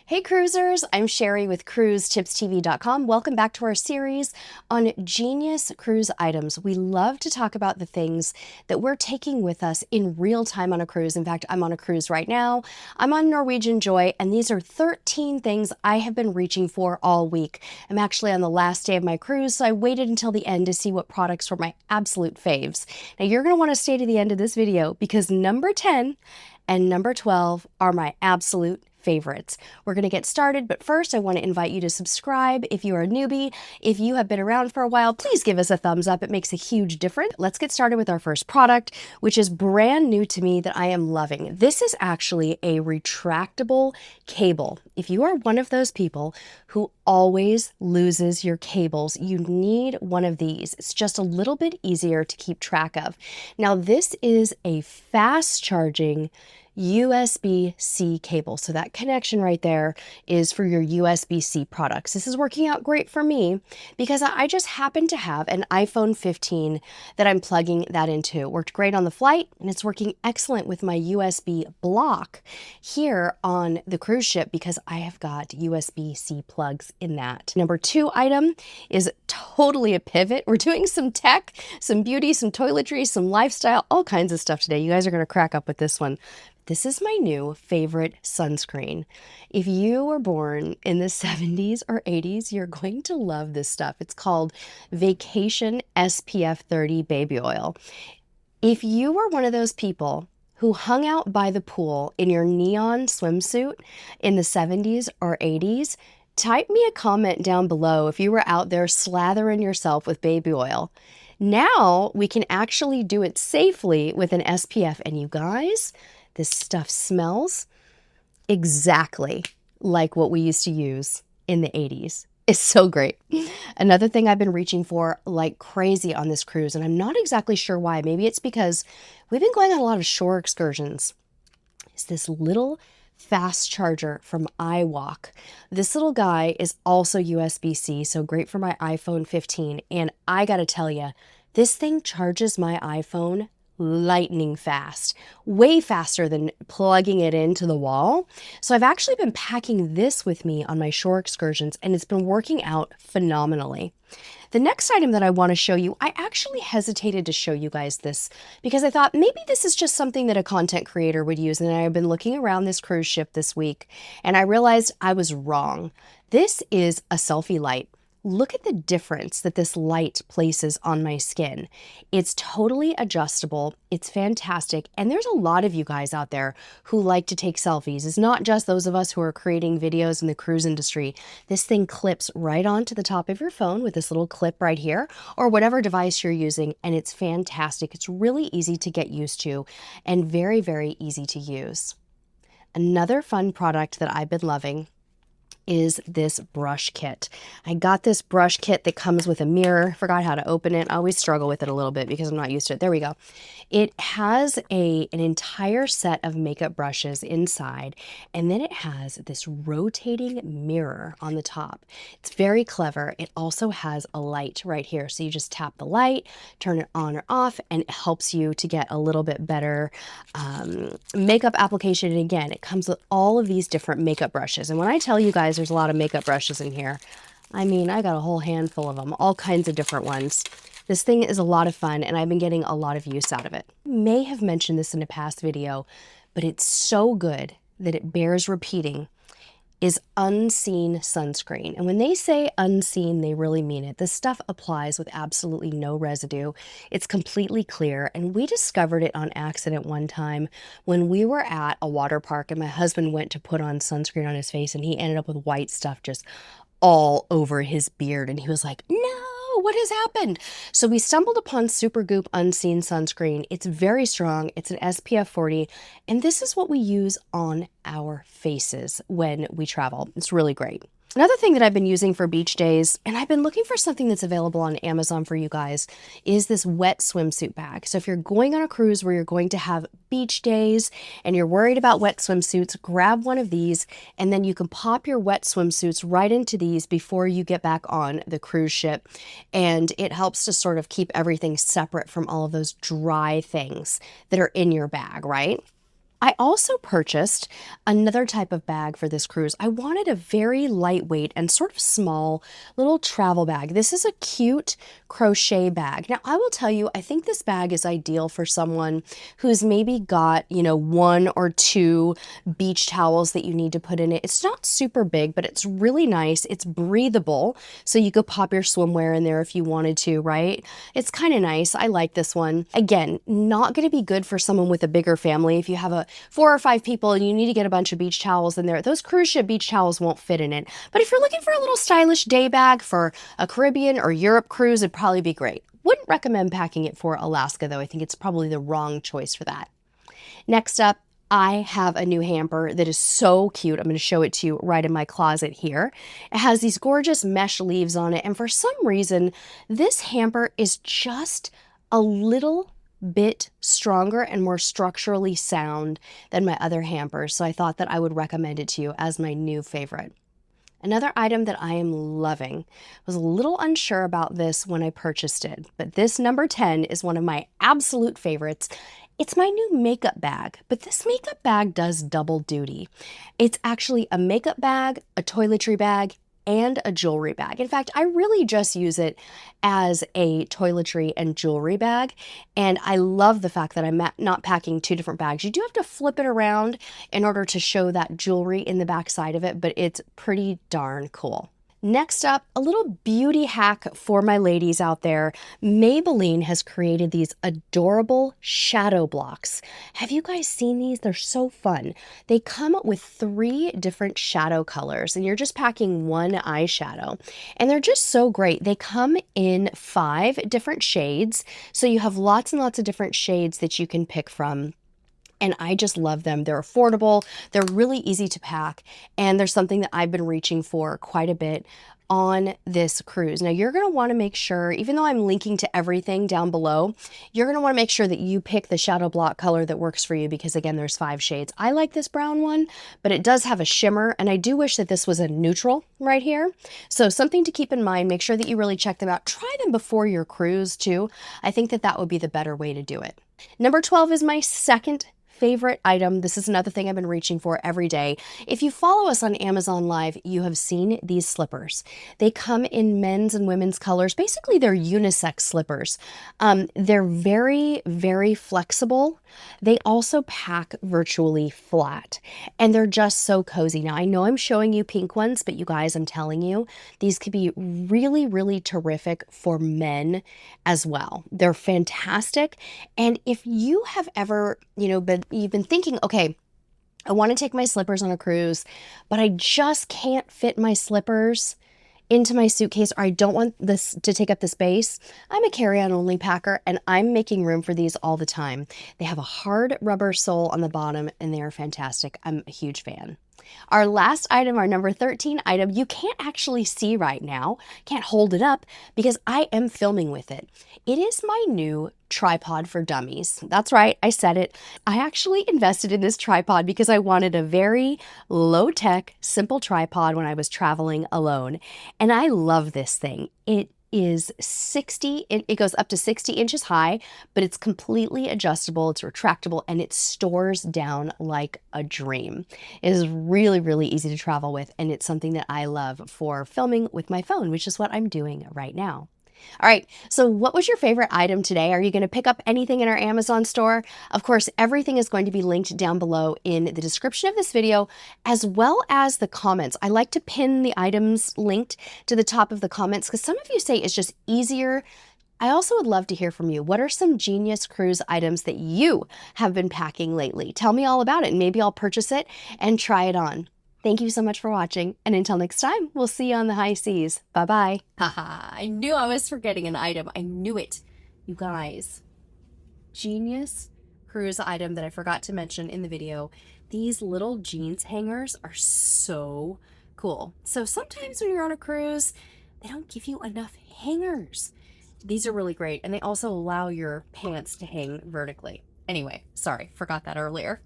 Hey cruisers, I'm Sherry with CruiseTipsTV.com. Welcome back to our series on genius cruise items. We love to talk about the things that we're taking with us in real time on a cruise. In fact, I'm on a cruise right now. I'm on Norwegian Joy, and these are 13 things I have been reaching for all week. I'm actually on the last day of my cruise, so I waited until the end to see what products were my absolute faves. Now you're going to want to stay to the end of this video because number 10 and number 12 are my absolute favorites. We're going to get started, but first I want to invite you to subscribe if you are a newbie. If you have been around for a while, please give us a thumbs up. It makes a huge difference. Let's get started with our first product, which is brand new to me that I am loving. This is actually a retractable cable. If you are one of those people who always loses your cables, you need one of these. It's just a little bit easier to keep track of. Now, this is a fast charging USB-C cable. So that connection right there is for your USB-C products. This is working out great for me because I just happen to have an iPhone 15 that I'm plugging that into. It worked great on the flight, and it's working excellent with my USB block here on the cruise ship because I have got USB-C plugs in that. Number 2 item is totally a pivot. We're doing some tech, some beauty, some toiletries, some lifestyle, all kinds of stuff today. You guys are going to crack up with this one. This is my new favorite sunscreen. If you were born in the 70s or 80s, you're going to love this stuff. It's called Vacation SPF 30 Baby Oil. If you were one of those people who hung out by the pool in your neon swimsuit in the 70s or 80s, type me a comment down below if you were out there slathering yourself with baby oil. Now we can actually do it safely with an SPF, and you guys, this stuff smells exactly like what we used to use in the 80s. It's so great. Another thing I've been reaching for like crazy on this cruise, and I'm not exactly sure why. Maybe it's because we've been going on a lot of shore excursions, is this little fast charger from iWalk. This little guy is also USB-C, so great for my iPhone 15. And I gotta tell you, this thing charges my iPhone lightning fast, way faster than plugging it into the wall. So I've actually been packing this with me on my shore excursions, and it's been working out phenomenally. The next item that I want to show you, I actually hesitated to show you guys this because I thought maybe this is just something that a content creator would use, and I've been looking around this cruise ship this week and I realized I was wrong. This is a selfie light. Look at the difference that this light places on my skin. It's totally adjustable. It's fantastic. And there's a lot of you guys out there who like to take selfies. It's not just those of us who are creating videos in the cruise industry. This thing clips right onto the top of your phone with this little clip right here, or whatever device you're using, and it's fantastic. It's really easy to get used to and very, very easy to use. Another fun product that I've been loving is this brush kit. I got this brush kit that comes with a mirror. Forgot how to open it. I always struggle with it a little bit because I'm not used to it. There we go. It has an entire set of makeup brushes inside, and then it has this rotating mirror on the top. It's very clever. It also has a light right here. So you just tap the light, turn it on or off, and it helps you to get a little bit better makeup application. And again, it comes with all of these different makeup brushes. And when I tell you guys there's a lot of makeup brushes in here, I mean, I got a whole handful of them, all kinds of different ones. This thing is a lot of fun, and I've been getting a lot of use out of it. I may have mentioned this in a past video, but it's so good that it bears repeating, is unseen sunscreen. And when they say unseen, they really mean it. This stuff applies with absolutely no residue. It's completely clear, and we discovered it on accident one time when we were at a water park, and my husband went to put on sunscreen on his face, and he ended up with white stuff just all over his beard, and he was like, "No, what has happened?" So we stumbled upon Supergoop Unseen Sunscreen. It's very strong. It's an SPF 40, and this is what we use on our faces when we travel. It's really great. Another thing that I've been using for beach days, and I've been looking for something that's available on Amazon for you guys, is this wet swimsuit bag. So if you're going on a cruise where you're going to have beach days and you're worried about wet swimsuits, grab one of these, and then you can pop your wet swimsuits right into these before you get back on the cruise ship. And it helps to sort of keep everything separate from all of those dry things that are in your bag, right? I also purchased another type of bag for this cruise. I wanted a very lightweight and sort of small little travel bag. This is a cute crochet bag. Now, I will tell you, I think this bag is ideal for someone who's maybe got, you know, 1 or 2 beach towels that you need to put in it. It's not super big, but it's really nice. It's breathable, so you could pop your swimwear in there if you wanted to, right? It's kind of nice. I like this one. Again, not going to be good for someone with a bigger family. If you have a 4 or 5 people and you need to get a bunch of beach towels in there, those cruise ship beach towels won't fit in it. But if you're looking for a little stylish day bag for a Caribbean or Europe cruise, it'd probably be great. Wouldn't recommend packing it for Alaska though. I think it's probably the wrong choice for that. Next up, I have a new hamper that is so cute. I'm going to show it to you right in my closet here. It has these gorgeous mesh leaves on it, and for some reason, this hamper is just a little bit stronger and more structurally sound than my other hampers, so I thought that I would recommend it to you as my new favorite. Another item that I am loving, was a little unsure about this when I purchased it, but this number 10 is one of my absolute favorites. It's my new makeup bag, but this makeup bag does double duty. It's actually a makeup bag, a toiletry bag, and a jewelry bag. In fact, I really just use it as a toiletry and jewelry bag, and I love the fact that I'm not packing 2 different bags. You do have to flip it around in order to show that jewelry in the back side of it, but it's pretty darn cool. Next up, a little beauty hack for my ladies out there. Maybelline has created these adorable shadow blocks. Have you guys seen these? They're so fun. They come with 3 different shadow colors, and you're just packing 1 eyeshadow. And they're just so great. They come in 5 different shades, so you have lots and lots of different shades that you can pick from. And I just love them. They're affordable, they're really easy to pack, and they're something that I've been reaching for quite a bit on this cruise. Now, you're going to want to make sure, even though I'm linking to everything down below, you're going to want to make sure that you pick the shadow block color that works for you, because again, there's 5 shades. I like this brown one, but it does have a shimmer, and I do wish that this was a neutral right here. So something to keep in mind. Make sure that you really check them out. Try them before your cruise too. I think that that would be the better way to do it. Number 12 is my second favorite item. This is another thing I've been reaching for every day. If you follow us on Amazon Live, you have seen these slippers. They come in men's and women's colors. Basically, they're unisex slippers. They're very, very flexible. They also pack virtually flat, and they're just so cozy. Now, I know I'm showing you pink ones, but you guys, I'm telling you, these could be really, really terrific for men as well. They're fantastic. And if you have ever, you've been thinking, okay, I want to take my slippers on a cruise, but I just can't fit my slippers into my suitcase, or I don't want this to take up the space. I'm a carry-on only packer, and I'm making room for these all the time. They have a hard rubber sole on the bottom, and they are fantastic. I'm a huge fan. Our last item, our number 13 item, you can't actually see right now, can't hold it up because I am filming with it. It is my new tripod for dummies. That's right, I said it. I actually invested in this tripod because I wanted a very low-tech, simple tripod when I was traveling alone. And I love this thing. It goes up to 60 inches high, but it's completely adjustable, it's retractable, and it stores down like a dream. It is really, really easy to travel with, and it's something that I love for filming with my phone, which is what I'm doing right now. All right, so what was your favorite item today? Are you going to pick up anything in our Amazon store? Of course, everything is going to be linked down below in the description of this video, as well as the comments. I like to pin the items linked to the top of the comments because some of you say it's just easier. I also would love to hear from you. What are some genius cruise items that you have been packing lately? Tell me all about it, and maybe I'll purchase it and try it on. Thank you so much for watching, and until next time, we'll see you on the high seas. Bye-bye. Haha, I knew I was forgetting an item. I knew it. You guys, genius cruise item that I forgot to mention in the video. These little jeans hangers are so cool. So sometimes when you're on a cruise, they don't give you enough hangers. These are really great, and they also allow your pants to hang vertically. Anyway, sorry, forgot that earlier.